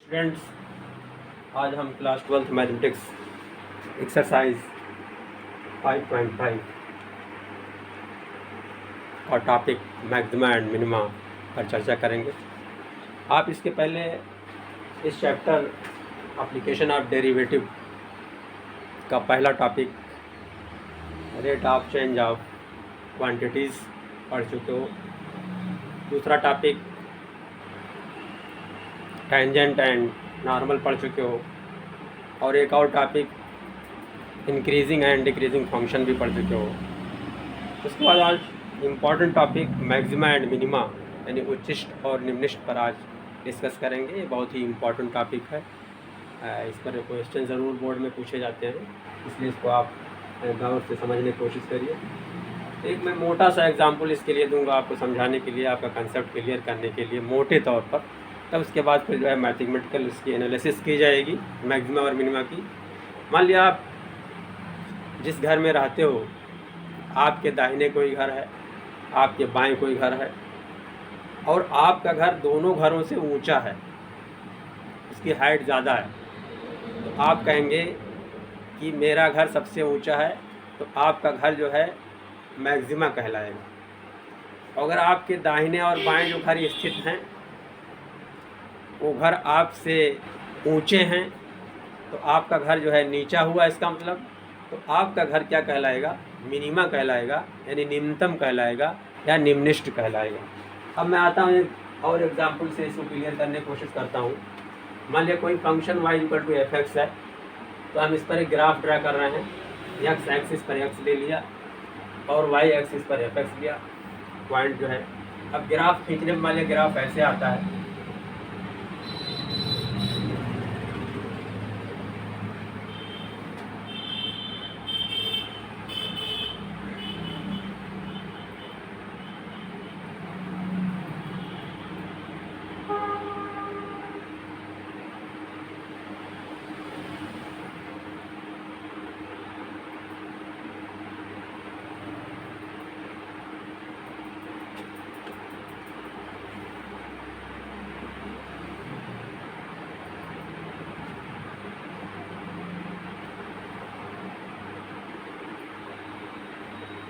Students, आज हम class 12th mathematics exercise 5.5 और टॉपिक मैक्सिमा एंड मिनिमा पर चर्चा करेंगे। आप इसके पहले इस चैप्टर एप्लीकेशन ऑफ डेरिवेटिव का पहला topic rate of change of quantities पढ़ चुके हो। दूसरा टॉपिक टेंजेंट एंड नॉर्मल पढ़ चुके हो और एक और topic increasing and decreasing function भी पढ़ चुके हो। उसके बाद आज important topic maxima and minima यानी उच्चिष्ट और निम्निष्ट पर आज डिस्कस करेंगे। ये बहुत ही इम्पॉर्टेंट टॉपिक है। इस पर क्वेश्चन ज़रूर बोर्ड में पूछे जाते हैं, इसलिए इसको आप गौर से समझने की कोशिश करिए। एक मैं मोटा सा एग्जाम्पल इसके लिए दूंगा आपको समझाने के लिए, आपका कंसेप्ट क्लियर करने के लिए मोटे तौर पर। तब उसके बाद फिर जो है मैथमेटिकल उसकी एनालिसिस की जाएगी मैक्सिमा और मिनिमा की। मान लिया आप जिस घर में रहते हो, आपके दाहिने कोई घर है, आपके बाएं कोई घर है और आपका घर दोनों घरों से ऊंचा है, उसकी हाइट ज़्यादा है, तो आप कहेंगे कि मेरा घर सबसे ऊंचा है, तो आपका घर जो है मैक्सिमा कहलाएगा। अगर आपके दाहिने और बाएं जो घर स्थित हैं वो घर आपसे ऊंचे हैं, तो आपका घर जो है नीचा हुआ। इसका मतलब तो आपका घर क्या कहलाएगा? मिनिमा कहलाएगा, यानी निम्नतम कहलाएगा या निम्निष्ट कहलाएगा। अब मैं आता हूँ और एग्जाम्पल से इसको क्लियर करने की कोशिश करता हूँ। मान लिया कोई function y equal to f x है, तो हम इस पर एक ग्राफ ड्रा कर रहे हैं। x एक्सिस पर x ले लिया और y एक्सिस पर एफ एक्स लिया, पॉइंट जो है। अब ग्राफ खींचने में मान लिया ग्राफ ऐसे आता है,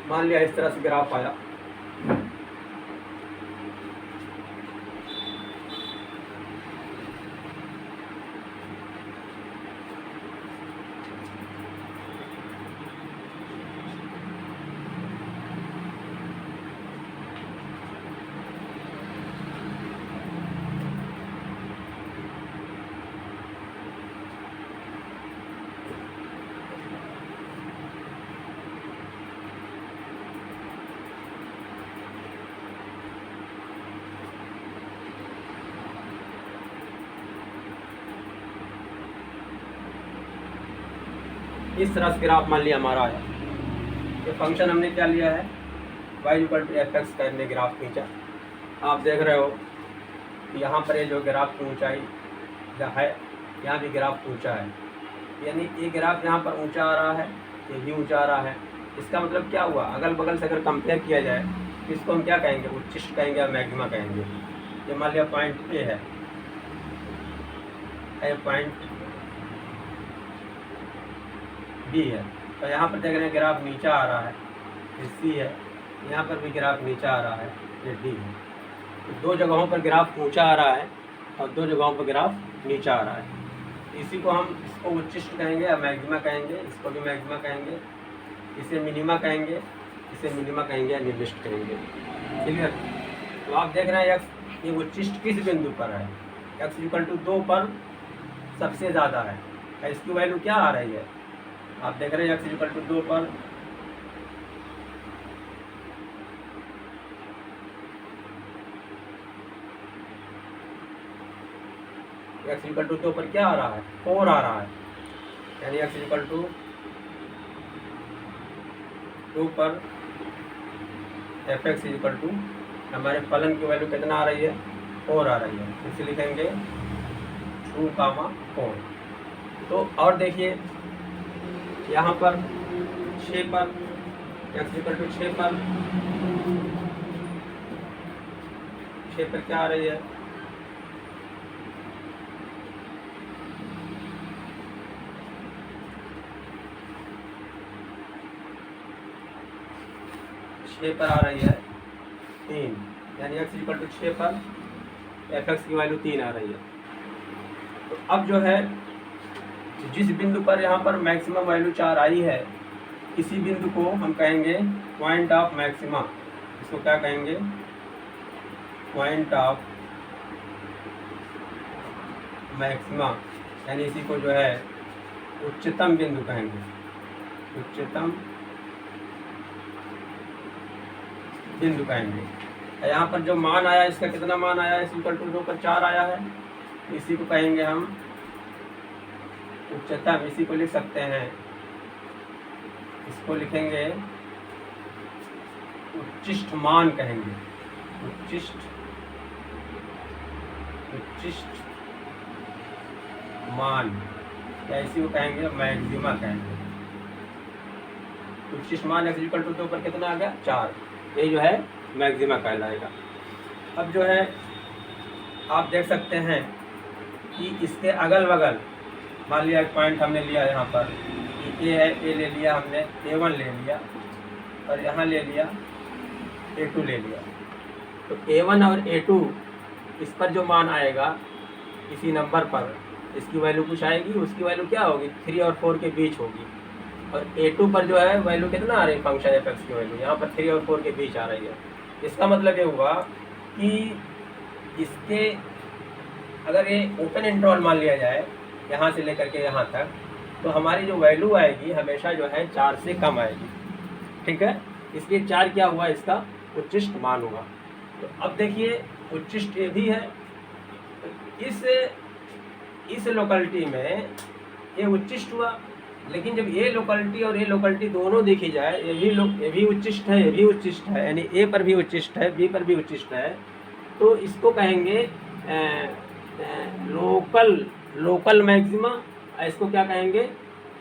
मान लिया इस तरह से ग्राफ आया। इस तरह से ग्राफ मान लिया हमारा आया। ये फंक्शन हमने क्या लिया है, y equal to f x का हमने ग्राफ खींचा। आप देख रहे हो कि यहाँ पर ये जो ग्राफ की ऊंचाई है, यहाँ भी ग्राफ ऊंचा है, यानी ये ग्राफ यहाँ पर ऊंचा आ रहा है, ये भी ऊंचा आ रहा है। इसका मतलब क्या हुआ? अगल बगल से अगर कंपेयर किया जाए तो इसको हम क्या कहेंगे? उच्चिष्ट कहेंगे या मैक्सिमा कहेंगे। ये मान लिया पॉइंट ए है, पॉइंट बी है, तो यहाँ पर देख रहे हैं ग्राफ नीचा आ रहा है, ये सी है। यहाँ पर भी ग्राफ नीचा आ रहा है, ये डी है। तो दो जगहों पर ग्राफ ऊंचा आ रहा है और दो जगहों पर ग्राफ नीचा आ रहा है। इसी को हम इसको उच्चिष्ट कहेंगे या मैक्सिमा कहेंगे, इसको भी मैक्सिमा कहेंगे, इसे मिनिमा कहेंगे, इसे मिनिमा कहेंगे या निम्निष्ट कहेंगे। क्लियर? तो आप देख रहे हैं एक्स ये उच्चिष्ट किस बिंदु पर है? एक्स इक्वल टू 2 पर सबसे ज़्यादा है। इसकी वैल्यू क्या आ रही है? आप देख रहे हैं एक्स इक्वल टू 2 पर एक्स इक्वल टू 2 पर क्या आ रहा है? 4 आ रहा है, यानी एक्स इक्वल टू 2 पर एफ एक्स इक्वल टू हमारे फलन की वैल्यू कितना आ रही है? 4 आ रही है। इसे लिखेंगे 2, 4। तो और देखिए यहाँ पर 6 पर एक्स इक्वल टू 6 पर क्या आ रही है? 6 पर आ रही है 3, यानी x इक्वल टू 6 पर fx की वैल्यू 3 आ रही है। तो अब जो है जिस बिंदु पर यहाँ पर मैक्सिमम वैल्यू 4 आई है, इसी बिंदु को हम कहेंगे पॉइंट ऑफ मैक्सिमा। इसको क्या कहेंगे? पॉइंट ऑफ मैक्सिमा, यानी इसी को जो है उच्चतम बिंदु कहेंगे, उच्चतम बिंदु कहेंगे। यहाँ पर जो मान आया, इसका कितना मान आया? इस इक्वल टू 2 पर 4 आया है, इसी को कहेंगे हम उच्चतम। इसी को लिख सकते हैं, इसको लिखेंगे उच्चिष्ट मान कहेंगे, उच्चिष्ट मान, या इसी को कहेंगे मैक्सिमा कहेंगे। उच्चिष्ट मान x इक्वल टू 2 पर कितना आ गया? 4। ये जो है मैक्सिमा कहलाएगा। अब जो है आप देख सकते हैं कि इसके अगल बगल, मान लिया एक पॉइंट हमने लिया यहाँ पर, ए है, ए ले लिया हमने, A1 ले लिया, और यहाँ ले लिया A2 ले लिया। तो A1 और A2 इस पर जो मान आएगा इसी नंबर पर, इसकी वैल्यू कुछ आएगी, उसकी वैल्यू क्या होगी? 3 और 4 के बीच होगी। और A2 पर जो है वैल्यू कितना आ रही है? फंक्शन fx की वैल्यू यहाँ पर 3 और 4 के बीच आ रही है। इसका मतलब ये हुआ कि इसके अगर ये ओपन इंटरवल मान लिया जाए यहाँ से लेकर के यहाँ तक, तो हमारी जो वैल्यू आएगी हमेशा जो है 4 से कम आएगी। ठीक है, इसलिए 4 क्या हुआ? इसका उच्चिष्ट मान हुआ। तो अब देखिए उच्चिष्ट ये भी है, इस लोकेलिटी में ये उच्चिष्ट हुआ, लेकिन जब ये लोकेलिटी और ये लोकेलिटी दोनों देखी जाए, ये भी उच्चिष्ट है, ये भी उच्चिष्ट है, यानी ए पर भी उच्चिष्ट है, बी पर भी उच्चिष्ट है, तो इसको कहेंगे लोकल मैक्सिमा। इसको क्या कहेंगे?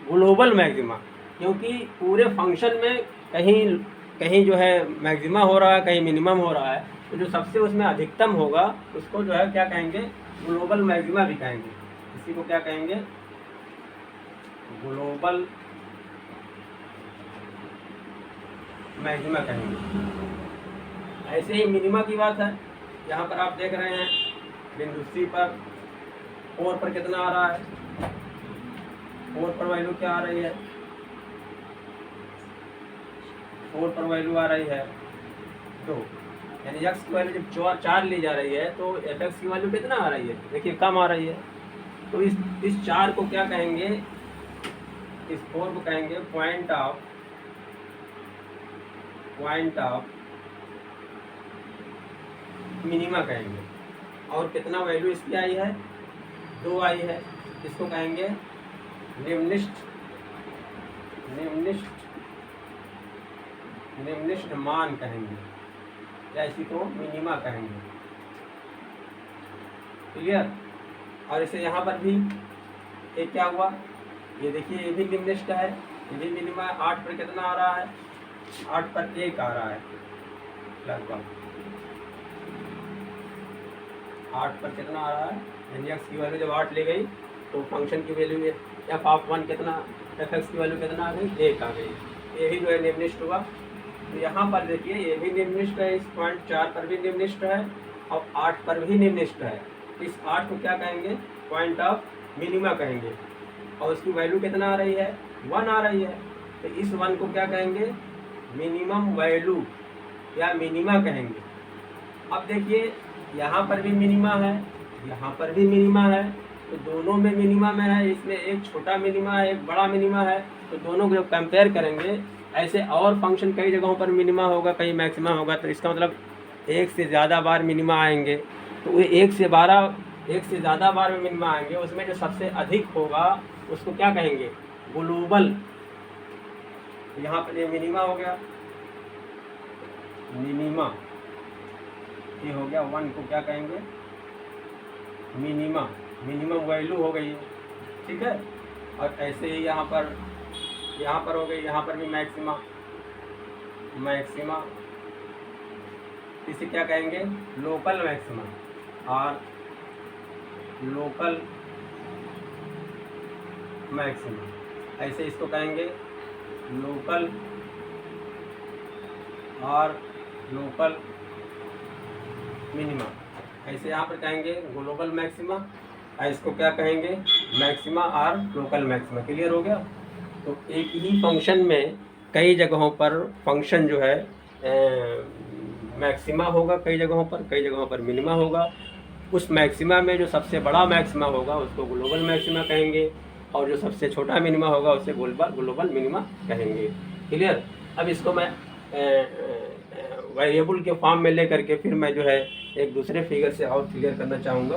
ग्लोबल मैक्सिमा, क्योंकि पूरे फंक्शन में कहीं जो है मैक्सिमा हो रहा है, कहीं मिनिमम हो रहा है, तो जो सबसे उसमें अधिकतम होगा उसको जो है क्या कहेंगे? ग्लोबल मैक्सिमा भी कहेंगे। इसी को क्या कहेंगे? ग्लोबल मैक्सिमा कहेंगे। ऐसे ही मिनिमा की बात है, यहाँ पर आप देख रहे हैं बिंदु सी पर 4 पर कितना आ रहा है? 4 पर वैल्यू क्या आ रही है? 4 पर वैल्यू आ रही है 2, यानी x की वैल्यू जब 4 ली जा रही है तो fx की वैल्यू कितना आ रही है? देखिए कम आ रही है। तो इस 4 को क्या कहेंगे? इस 4 को कहेंगे पॉइंट ऑफ मिनिमा कहेंगे। और कितना वैल्यू इसकी आई है? 2 आई है। इसको कहेंगे निम्निष्ट मान कहेंगे, या इसी को मिनिमा कहेंगे। क्लियर? और इसे यहाँ पर भी एक क्या हुआ? ये देखिए ये भी निम्निष्ट है, ये भी मिनिमा है। 8 पर कितना आ रहा है? 8 पर 1 आ रहा है लगभग। 8 पर कितना आ रहा है? यानी x की वैल्यू जब 8 ले गई तो फंक्शन की वैल्यू f(1) कितना, fx की वैल्यू कितना आ गई? 1 आ गई। ये भी जो है निम्निष्ट हुआ। तो यहाँ पर देखिए ये भी निम्निष्ट है, इस पॉइंट 4 पर भी निम्निष्ट है और 8 पर भी निम्निष्ट है। इस 8 को क्या कहेंगे? पॉइंट ऑफ मिनिमा कहेंगे। और उसकी वैल्यू कितना आ रही है? 1 आ रही है। तो इस 1 को क्या कहेंगे? मिनिमम वैल्यू या मिनिमा कहेंगे। अब देखिए यहाँ पर भी मिनिमा है, यहाँ पर भी मिनिमा है, तो दोनों में मिनिमा में है। इसमें एक छोटा मिनिमा है, एक बड़ा मिनिमा है, तो दोनों को जब कंपेयर करेंगे, ऐसे और फंक्शन कई जगहों पर मिनिमा होगा, कहीं मैक्सिमा होगा, तो इसका मतलब एक से ज़्यादा बार मिनिमा आएंगे। तो वो एक से ज़्यादा बार में मिनिमा आएंगे, उसमें जो सबसे अधिक होगा उसको क्या कहेंगे? ग्लोबल। यहाँ पर ये मिनिमा हो गया, मिनिमा ये हो गया। 1 को क्या कहेंगे? मिनिमम वैल्यू हो गई है। ठीक है, और ऐसे ही यहाँ पर हो गई, यहाँ पर भी मैक्सिमा इसे क्या कहेंगे? लोकल मैक्सिमा और लोकल मैक्सिमा। ऐसे इसको कहेंगे लोकल और लोकल मिनिमा। ऐसे यहाँ पर कहेंगे ग्लोबल मैक्सिमा और इसको क्या कहेंगे, मैक्सिमा और लोकल मैक्सिमा। क्लियर हो गया। तो एक ही फंक्शन में कई जगहों पर फंक्शन जो है मैक्सिमा होगा, कई जगहों पर मिनिमा होगा। उस मैक्सिमा में जो सबसे बड़ा मैक्सिमा होगा उसको ग्लोबल मैक्सिमा कहेंगे, और जो सबसे छोटा मिनिमा होगा उसे ग्लोबल मिनिमा कहेंगे। क्लियर। अब इसको मैं वेरिएबल के फॉर्म में ले करके फिर मैं जो है एक दूसरे फिगर से और क्लियर करना चाहूँगा।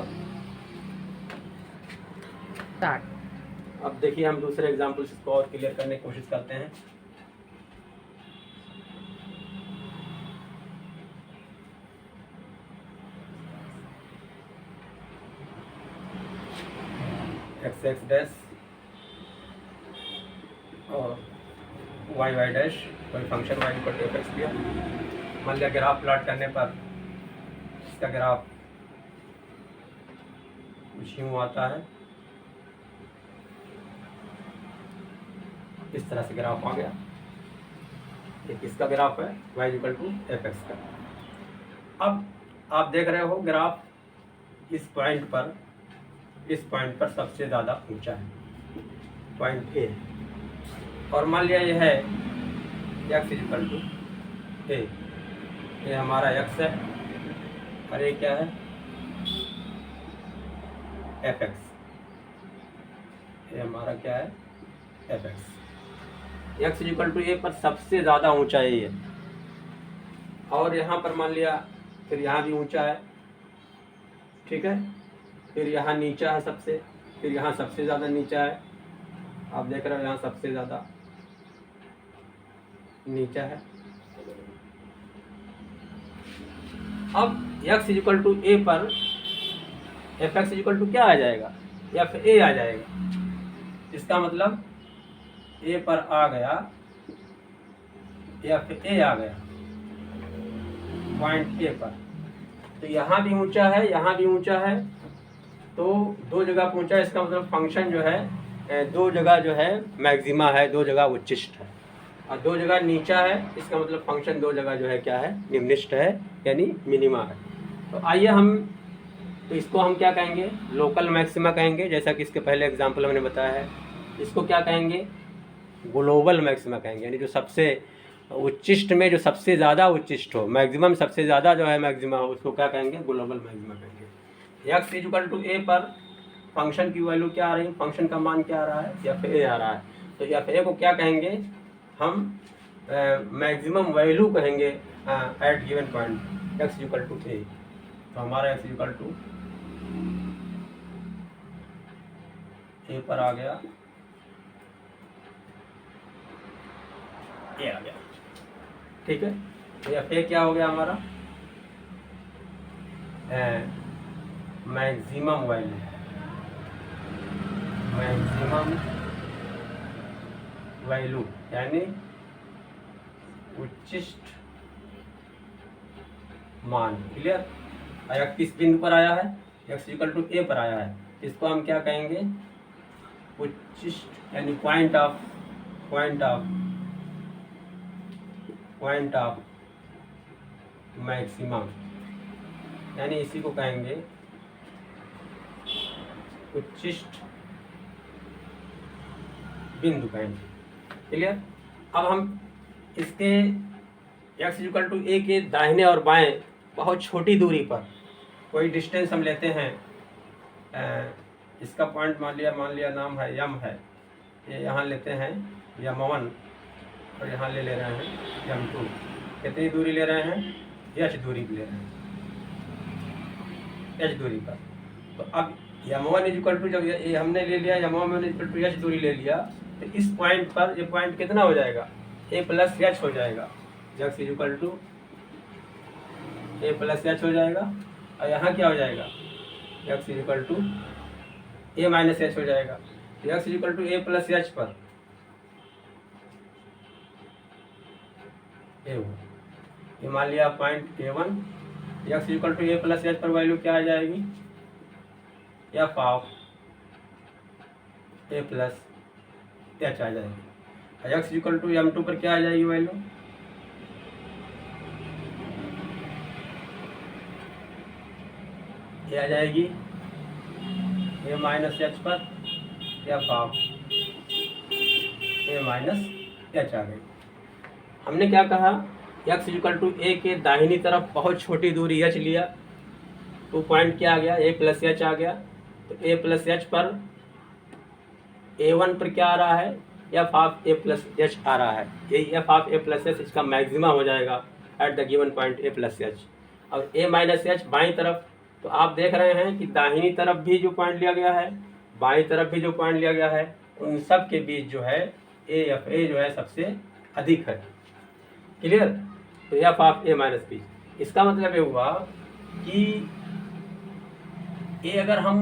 अब देखिए हम दूसरे एग्जाम्पल से इसको और क्लियर करने की कोशिश करते हैं। एक्स एक्स डैश और वाई वाई डैश, कोई function y equal to f x दिया। मान लिया ग्राफ प्लॉट करने पर इसका ग्राफ कुछ यूँ आता है, इस तरह से ग्राफ आ गया। एक इसका ग्राफ है y equal to f x का। अब आप देख रहे हो ग्राफ इस पॉइंट पर सबसे ज़्यादा ऊंचा है, पॉइंट ए। और मान लिया यह है एक्स इक्वल टू ए, ये हमारा एक्स है और ये क्या है एफ एक्स, ये हमारा क्या है f x. X equal to a पर सबसे ज़्यादा ऊंचा है ये, और यहाँ पर मान लिया फिर यहाँ भी ऊंचा है, ठीक है। फिर यहाँ नीचा है सबसे, फिर यहाँ सबसे ज़्यादा नीचा है। आप देख रहे हो यहाँ सबसे ज़्यादा नीचा है। अब x इक्वल टू ए पर एफ एक्स इक्वल टू क्या आ जाएगा, एफ ए आ जाएगा। इसका मतलब ए पर आ गया, एफ ए आ गया पॉइंट ए पर। तो यहाँ भी ऊंचा है, यहाँ भी ऊंचा है, तो दो जगह पहुंचा। इसका मतलब फंक्शन जो है दो जगह जो है मैक्सिमा है, दो जगह उच्चिष्ट है, और दो जगह नीचा है। इसका मतलब फंक्शन दो जगह जो है क्या है निम्निष्ठ है, यानी मिनिमा है। तो आइए हम तो इसको हम क्या कहेंगे, लोकल मैक्सिमा कहेंगे, जैसा कि इसके पहले एग्जाम्पल हमने बताया है। इसको क्या कहेंगे, ग्लोबल मैक्सिमा कहेंगे, यानी जो सबसे उच्चिष्ट में जो सबसे ज़्यादा उच्चिष्ट हो, मैक्सिमम सबसे ज़्यादा जो है मैक्सिमा हो, उसको क्या कहेंगे ग्लोबल मैक्सिमा कहेंगे। एक्स इक्वल टू ए पर फंक्शन की वैल्यू क्या आ रही है, फंक्शन का मान क्या आ रहा है, एफ ए आ रहा है। तो एफ ए को क्या कहेंगे हम, मैक्सिमम वैल्यू कहेंगे at given point x equal to a. तो हमारा एक्स इक्वल टू ए पर आ गया, ए आ गया, ठीक है। तो एफ ए क्या हो गया हमारा मैक्सिमम वैल्यू, मैक्सिमम वैल्यू यानी उच्चिष्ट मान। क्लियर। आया किस बिंदु पर आया है, एक्स इक्वल टू ए पर आया है। इसको हम क्या कहेंगे उच्चिष्ट, यानी पॉइंट ऑफ मैक्सिमम, यानी इसी को कहेंगे उच्चिष्ट बिंदु कहेंगे। क्लियर। अब हम इसके एक्स इक्वल टू ए के दाहिने और बाएं बहुत छोटी दूरी पर कोई डिस्टेंस हम लेते हैं, इसका पॉइंट मान लिया नाम है यम है, ये यहाँ लेते हैं यम1 और यहाँ ले रहे हैं यम2। कितनी दूरी ले रहे हैं, एच दूरी ले रहे हैं, एच दूरी पर। तो अब यम1 इक्वल टू, जब ये हमने ले लिया यम1 इक्वल टू एच दूरी ले लिया, तो इस पॉइंट पर ये पॉइंट कितना हो जाएगा, ए प्लस एच हो जाएगा। X equal to a plus h हो जाएगा, और यहाँ क्या हो जाएगा x equal to a minus h हो जाएगा। तो x equal to a plus h पर ए हो, ये मान लिया point a one. X equal to a plus h पर वैल्यू क्या आ जाएगी, f of a plus h आ जाएगी। एक्स इक्वल टू एम2 पर क्या आ जाएगी वैल्यू, ये आ जाएगी ए माइनस एच पर f of a minus h आ गई। हमने क्या कहा, एक्स इक्वल टू ए के दाहिनी तरफ बहुत छोटी दूरी एच लिया, तो पॉइंट क्या आ गया, ए प्लस एच आ गया। तो ए प्लस एच पर ए वन पर क्या आ रहा है, f of a plus h आ रहा है। यही f of a plus h इसका मैक्सिमा हो जाएगा at the given point a plus h. और ए माइनस एच बाईं तरफ, तो आप देख रहे हैं कि दाहिनी तरफ भी जो पॉइंट लिया गया है, बाईं तरफ भी जो पॉइंट लिया गया है, उन सब के बीच जो है ए एफ ए जो है सबसे अधिक है। क्लियर। तो f of a minus b, इसका मतलब ये हुआ कि ये अगर हम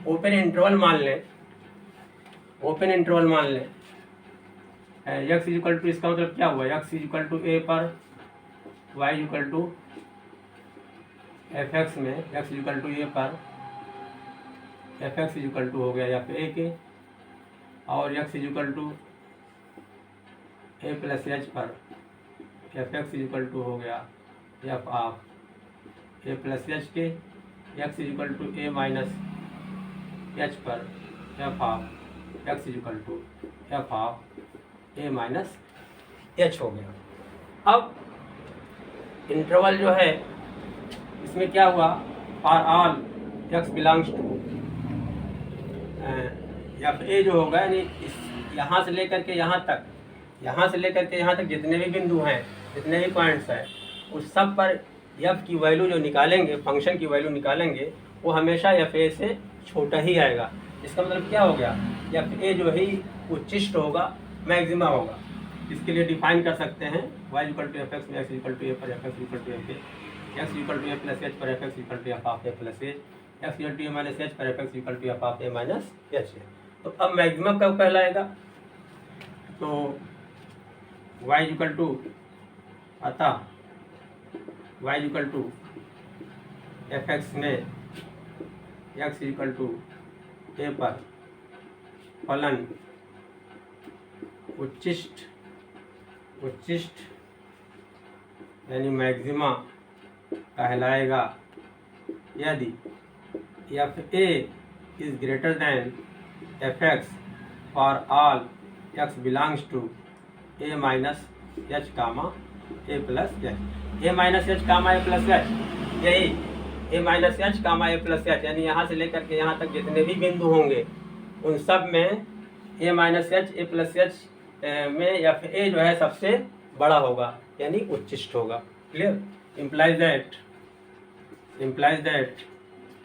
ओपन इंटरवल मान लें, ओपन इंटरवल मान लें, एक्स इक्वल टू, इसका मतलब क्या हुआ, एक्स इक्वल टू ए पर y equal to f x में एक्स इक्वल टू ए पर एफ एक्स इक्वल टू हो गया एफ ए के, और x equal to a plus h पर एफ एक्स इक्वल टू हो गया f of a plus h के, x equal to a minus h पर f of x equal to f of a minus h हो गया। अब interval जो है इसमें क्या हुआ, for all x belongs to f a जो होगा, यानी इस यहाँ से लेकर के यहाँ तक, यहाँ से लेकर के यहाँ तक जितने भी बिंदु हैं, जितने भी पॉइंट्स हैं, उस सब पर एफ की वैल्यू जो निकालेंगे, फंक्शन की वैल्यू निकालेंगे, वो हमेशा एफ ए से छोटा ही आएगा। इसका मतलब क्या हो गया, एफ ए जो है उच्चिष्ट होगा, मैक्सिमा होगा। इसके लिए डिफाइन कर सकते हैं y equal to f x में एक्स इक्वल टू ए पर f x equal to f a, x equal to a plus h पर f x equal to f of a plus h, x equal to a minus h पर f x equal to f of a minus h. तो अब maximum कब कहलाएगा, तो y equal to, अतः y equal to f x में x equal to a पर फलन उच्चिष्ट यानी मैक्सिमा कहलाएगा यदि f a is greater than f x for all x belongs to a minus h comma a plus h. A minus h comma a plus h, यही a minus h comma a plus h, यानी यहाँ से लेकर के यहाँ तक जितने भी बिंदु होंगे उन सब में a minus h a plus h में एफ ए जो है सबसे बड़ा होगा, यानी उच्चिष्ट होगा। Clear. Implies that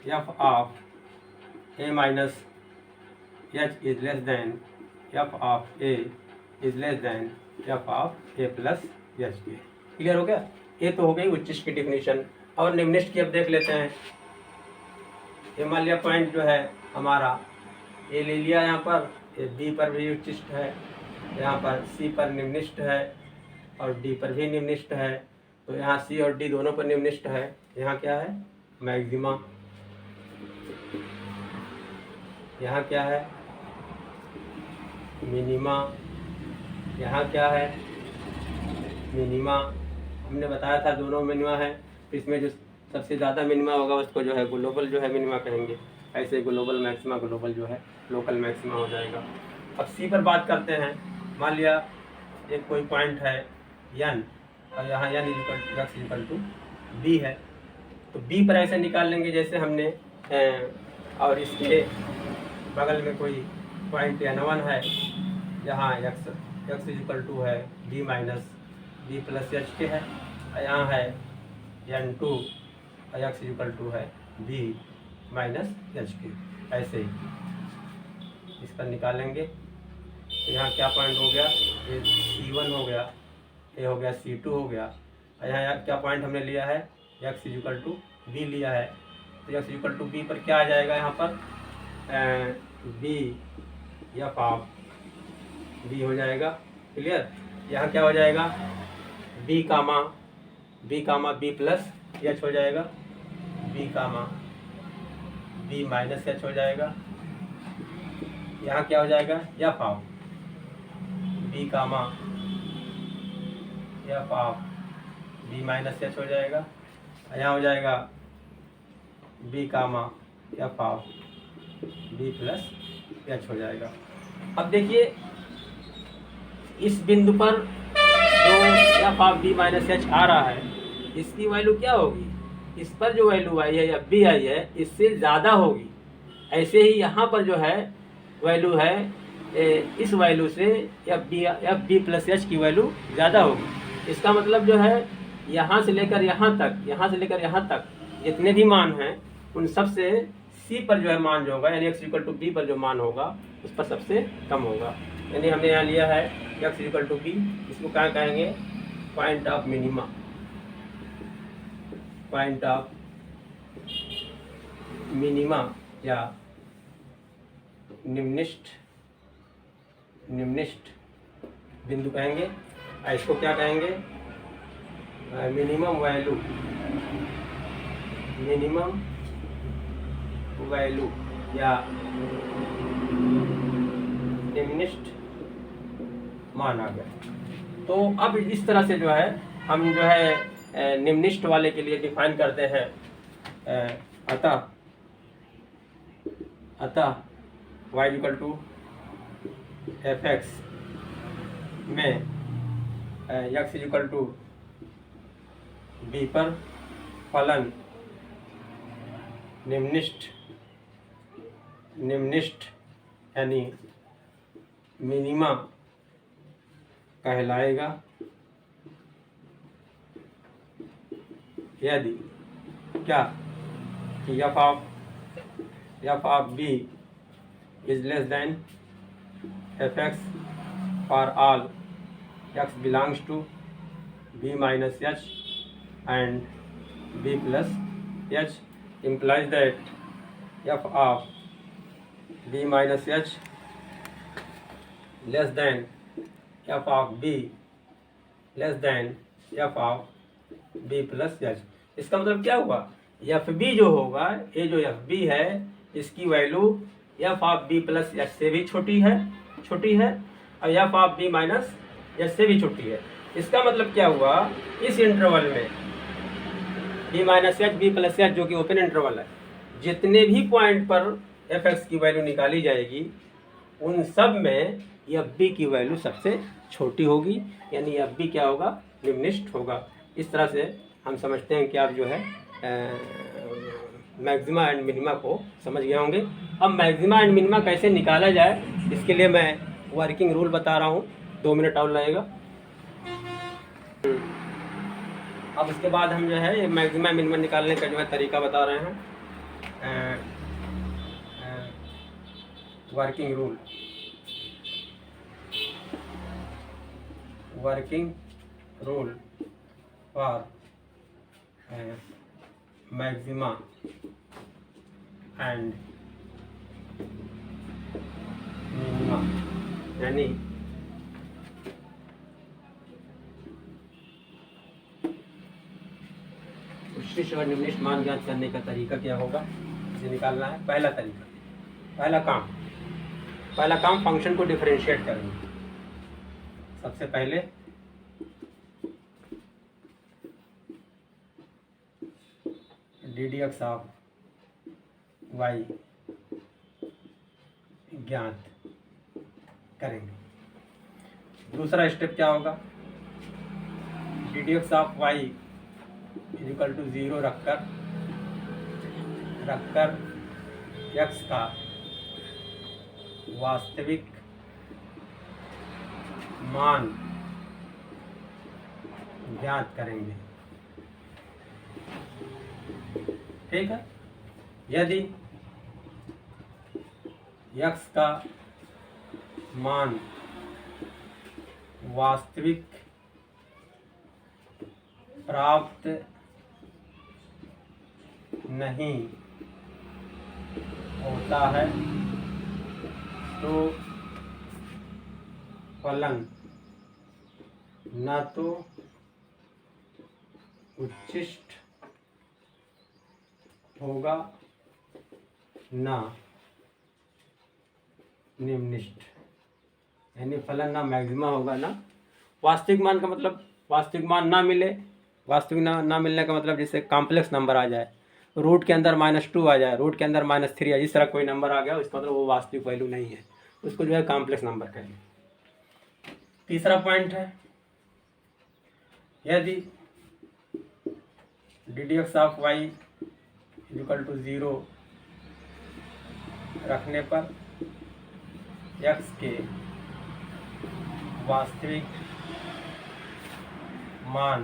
f of a minus h is less than f of a is less than f of a plus h के। क्लियर हो गया। ये तो हो गई उच्चिष्ट की डिफिनीशन। और निम्निष्ठ की अब देख लेते हैं। ये मान लिया पॉइंट जो है हमारा ए ले लिया, यहाँ पर बी पर भी उच्चिष्ट है, यहाँ पर सी पर निम्निष्ठ है और डी पर भी निम्निष्ठ है। तो यहाँ सी और डी दोनों पर निम्निष्ठ है। यहाँ क्या है, मैक्सिमा। यहाँ क्या है, मिनिमा। यहाँ क्या है, मिनिमा। हमने बताया था दोनों मिनिमा है, इसमें जो सबसे ज़्यादा मिनिमा होगा उसको जो है ग्लोबल जो है मिनिमा कहेंगे। ऐसे ग्लोबल मैक्सिमा, ग्लोबल जो है लोकल मैक्सिमा हो जाएगा। अब सी पर बात करते हैं। मान लिया एक कोई पॉइंट है एन और यहाँ n x equal to b है, तो बी पर ऐसे निकाल लेंगे जैसे हमने और इसके बगल में कोई पॉइंट n1 है, जहाँ एक्स इक्वल टू है b minus b plus h के है, और यहाँ है n2 और एक्स इक्वल टू है बी माइनस एच के। ऐसे ही इस पर निकालेंगे। तो यहाँ क्या पॉइंट हो गया, ये C1 हो गया, ये हो गया C2 हो गया, और यहाँ क्या पॉइंट हमने लिया है, एक्स इक्वल टू बी लिया है। तो एक्स इक्वल टू बी पर क्या आ जाएगा, यहाँ पर बी एफ ऑफ बी हो जाएगा। क्लियर। यहाँ क्या हो जाएगा, b comma b plus h हो जाएगा, b comma b minus h हो जाएगा। यहाँ क्या हो जाएगा, f of b comma f of b minus h हो जाएगा। यहाँ हो जाएगा b comma f of b plus h हो जाएगा। अब देखिए इस बिंदु पर जो f of b minus h आ रहा है इसकी वैल्यू क्या होगी, इस पर जो वैल्यू आई है या बी आई है इससे ज़्यादा होगी। ऐसे ही यहाँ पर जो है वैल्यू है इस वैल्यू से एफ बी प्लस एच की वैल्यू ज़्यादा होगी। इसका मतलब जो है यहाँ से लेकर यहाँ तक जितने भी मान हैं उन सब से सी पर जो है मान जो होगा यानी एक्स इक्वल टू बी पर जो मान होगा उस पर सबसे कम होगा। यानी हमने यहाँ लिया है एक्स इक्वल टू बी, इसको क्या कहेंगे, point of minima, point of minima या निम्निष्ठ बिंदु कहेंगे। इसको क्या कहेंगे, मिनिमम वैल्यू या निम्निष्ठ मान आ गया। तो अब इस तरह से जो है हम जो है निम्निष्ठ वाले के लिए डिफाइन करते हैं अतः y equal to f x में x इक्वल टू बी पर फलन निम्निष्ठ यानी मिनिमा कहलाएगा यदि क्या कि f of b is less than f x for all x belongs to b minus h and b plus h implies that f of b minus h less than f of b less than f of b plus h। इसका मतलब क्या हुआ, F B जो होगा, ये जो F b है इसकी value f of b plus h से भी छोटी है और f of b minus h से भी छोटी है। इसका मतलब क्या हुआ, इस इंटरवल में b minus h b plus h जो कि ओपन इंटरवल है, जितने भी पॉइंट पर एफ एक्स की वैल्यू निकाली जाएगी उन सब में एफ बी की वैल्यू सबसे छोटी होगी, यानी एफ बी क्या होगा, निम्निष्ठ होगा। इस तरह से हम समझते हैं कि आप जो है मैक्सिमा एंड मिनिमा को समझ गए होंगे। अब मैक्सिमा एंड मिनिमा कैसे निकाला जाए इसके लिए मैं वर्किंग रूल बता रहा हूँ, 2 मिनट और लगेगा। अब उसके बाद हम जो है मैक्सिमा मिनिमा निकालने का जो है तरीका बता रहे हैं। Working rule for maxima and minima, यानी उच्चिष्ट और निम्निष्ठ मान ज्ञात करने का तरीका क्या होगा, इसे निकालना है। पहला काम फंक्शन को डिफरेंशिएट करेंगे। सबसे पहले d d x of y ज्ञात करेंगे। दूसरा स्टेप क्या होगा, d d x of y equal to 0 रखकर x का वास्तविक मान ज्ञात करेंगे। ठीक है, यदि x का मान वास्तविक प्राप्त नहीं होता है तो फलन न तो उच्चिष्ट होगा न निम्निष्ठ, यानी फलन ना मैक्सिमा होगा ना वास्तविक मान का मतलब वास्तविक मान ना मिले। वास्तविक ना मिलने का मतलब जैसे कॉम्प्लेक्स नंबर आ जाए रूट के अंदर -2 आ जाए, रूट के अंदर -3 आ, इस तरह कोई नंबर आ गया, इसका मतलब वो वास्तविक वैल्यू नहीं है, उसको जो है कॉम्प्लेक्स नंबर कहेंगे। तीसरा पॉइंट है, यदि ddx of y equal to 0 रखने पर x के वास्तविक मान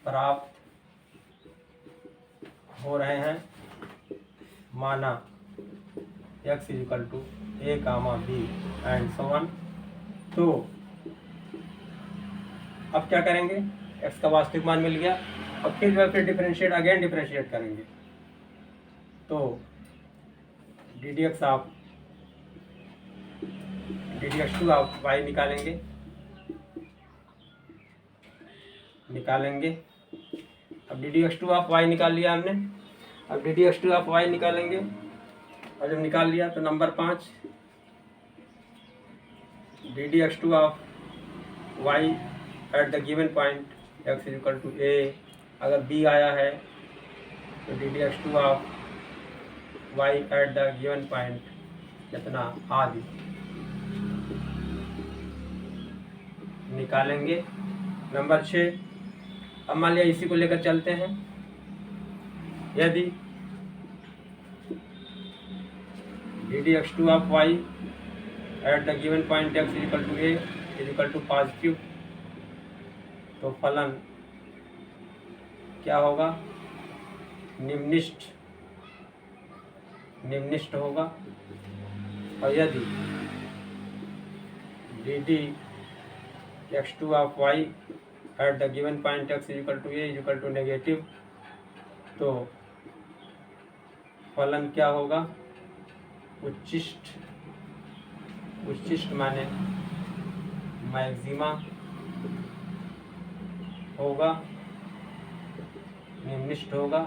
प्राप्त हो रहे हैं, माना x equal to a, b and so on, तो अब क्या करेंगे, x का वास्तविक मान मिल गया, अब फिर जो है फिर डिफरेंशिएट करेंगे, तो ddx टू ऑफ y निकालेंगे। अब ddx टू ऑफ y निकाल लिया हमने, अब ddx टू ऑफ y निकालेंगे, और जब निकाल लिया तो number 5 ddx two of y at the given point x equal to a, अगर b आया है तो ddx two of y at the given point कितना आदि निकालेंगे। नंबर 6, अब मान लिया इसी को लेकर चलते हैं, यदि ddx two of y at the given point x equal to a equal to positive, तो फलन क्या होगा, निम्निष्ट होगा। और यदि ddx two of y at the given point x equal to a equal to negative, तो फलन क्या होगा, उच्चिष्ट माने मैक्सिमा होगा, निम्निष्ट होगा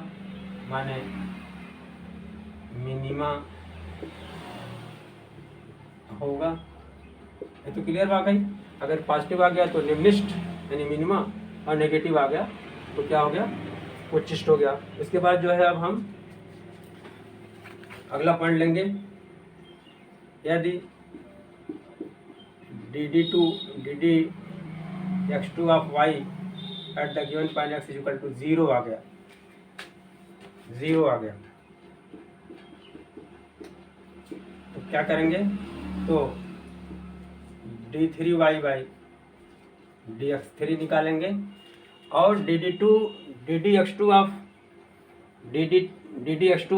माने मिनिमा होगा। ये तो क्लियर बात है। अगर पॉजिटिव आ गया तो निम्निष्ट यानी मिनिमा, और नेगेटिव आ गया तो क्या हो गया, उच्चिष्ट हो गया। इसके बाद जो है अब हम अगला पॉइंट लेंगे, यदि ddx two of y at the given point x equal to 0 आ गया, तो क्या करेंगे, तो d3y बाई dx3 निकालेंगे, और ddx two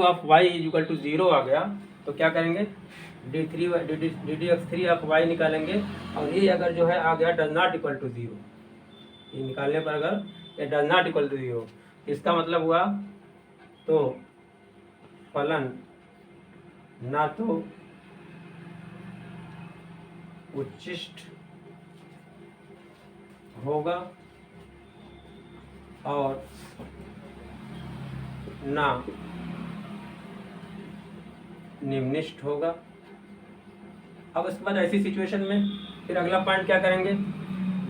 of y equal to 0 आ गया, तो क्या करेंगे, ddx3 ऑफ y निकालेंगे, और ये अगर जो है आ गया डज नॉट इक्वल टू 0, ये निकालने पर अगर ये डज नॉट इक्वल टू 0, इसका मतलब हुआ तो फलन ना तो उच्चिष्ट होगा और ना निम्निष्ट होगा। अब उसके बाद ऐसी सिचुएशन में फिर अगला पॉइंट क्या करेंगे,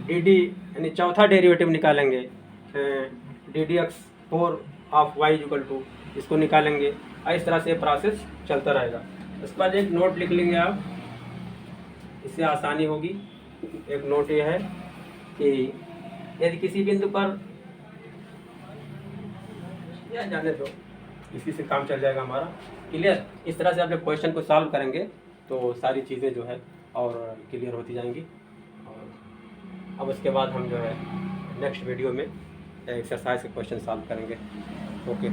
dd यानी चौथा डेरिवेटिव निकालेंगे, ddx4 of y equal to, इसको निकालेंगे, और इस तरह से प्रोसेस चलता रहेगा। उसके बाद एक नोट लिख लेंगे आप, इससे आसानी होगी। एक नोट ये है कि यदि किसी बिंदु पर, या जाने दो, इसी से काम चल जाएगा हमारा। क्लियर, इस तरह से आप जब क्वेश्चन को सॉल्व करेंगे तो सारी चीज़ें जो है और क्लियर होती जाएंगी। और अब उसके बाद हम जो है नेक्स्ट वीडियो में एक्सरसाइज के क्वेश्चन सॉल्व करेंगे। ओके।